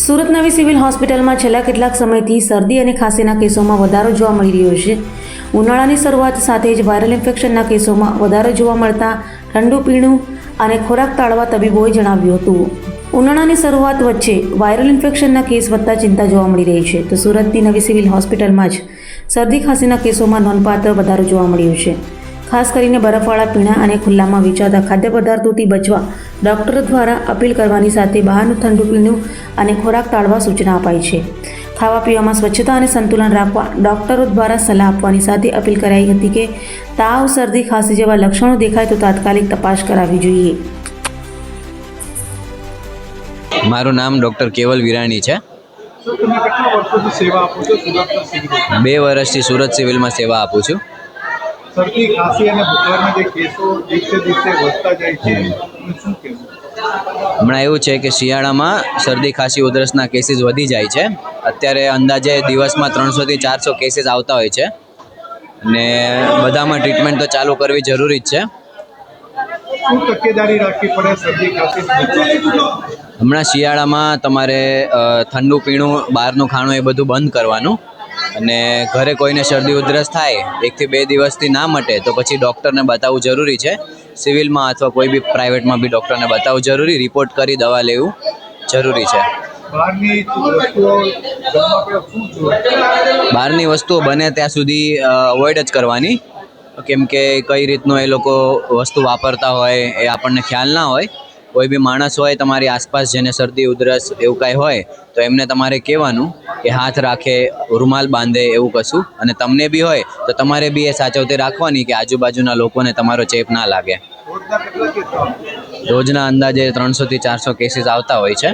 સુરત નવી સિવિલ હોસ્પિટલમાં છેલ્લા કેટલાક સમયથી શરદી અને ખાંસીના કેસોમાં વધારો જોવા મળી રહ્યો છે. ઉનાળાની શરૂઆત સાથે જ વાયરલ ઇન્ફેક્શનના કેસોમાં વધારો જોવા મળતા ઠંડુ પીણું અને ખોરાક ટાળવા તબીબોએ જણાવ્યું હતું. ઉનાળાની શરૂઆત વચ્ચે વાયરલ ઇન્ફેક્શનના કેસ વધતા ચિંતા જોવા મળી રહી છે. તો સુરતની નવી સિવિલ હોસ્પિટલમાં જ શરદી ખાંસીના કેસોમાં નોંધપાત્ર વધારો જોવા મળ્યો છે. ખાસ કરીને બરફવાળા પીણા અને ખુલ્લામાં વેચાતા ખાદ્ય પદાર્થોથી બચવા ડોક્ટરો દ્વારા અપીલ કરવાની સાથે બહારનું ઠંડુ પીણું અને ખોરાક ટાળવા સૂચના અપાઈ છે. ખાવા પીવામાં સ્વચ્છતા અને સંતુલન રાખવા ડોક્ટરો દ્વારા સલાહ આપવાની સાથે અપીલ કરાઈ હતી કે તાવ, શરદી, ખાંસી જેવા લક્ષણો દેખાય તો તાત્કાલિક તપાસ કરાવવી જોઈએ. મારું નામ ડૉક્ટર કેવલ વિરાણી છે. 2 વર્ષથી સુરત સિવિલમાં સેવા આપું છું. શરદી, ખાંસી અને બુખારના જે કેસો દિવસે વધતા જાય છે, શું કહેવું? હમણાં એવું છે કે શિયાળામાં શરદી, ખાંસી, ઉધરસના કેસીસ વધી જાય છે. અત્યારે અંદાજે દિવસમાં 300 થી 400 કેસીસ આવતા હોય છે અને બધામાં ટ્રીટમેન્ટ તો ચાલુ કરવી જરૂરી જ છે. શું તકેદારી રાખવી પડે શરદી, ખાંસી? હમણાં શિયાળામાં તમારે ઠંડુ પીણું, બહારનું ખાણું એ બધું બંધ કરવાનું અને ઘરે કોઈને શરદી ઉધરસ થાય 1 થી 2 દિવસથી ના મટે તો પછી ડૉક્ટરને બતાવવું જરૂરી છે. સિવિલમાં અથવા કોઈ બી પ્રાઇવેટમાં બી ડૉક્ટરને બતાવવું જરૂરી, રિપોર્ટ કરી દવા લેવું જરૂરી છે. બહારની વસ્તુઓ બને ત્યાં સુધી અવોઇડ જ કરવાની, કેમ કે કઈ રીતનું એ લોકો વસ્તુ વાપરતા હોય એ આપણને ખ્યાલ ના હોય. કોઈ બી માણસ હોય તમારી આસપાસ જેને શરદી ઉધરસ એવું કાંઈ હોય તો એમને તમારે કહેવાનું કે હાથ રાખે, રૂમાલ બાંધે એવું કશું, અને તમને બી હોય તો તમારે બી એ સાચવતી રાખવાની કે આજુબાજુના લોકોને તમારો ચેપ ના લાગે. રોજના અંદાજે 300 થી 400 કેસીસ આવતા હોય છે.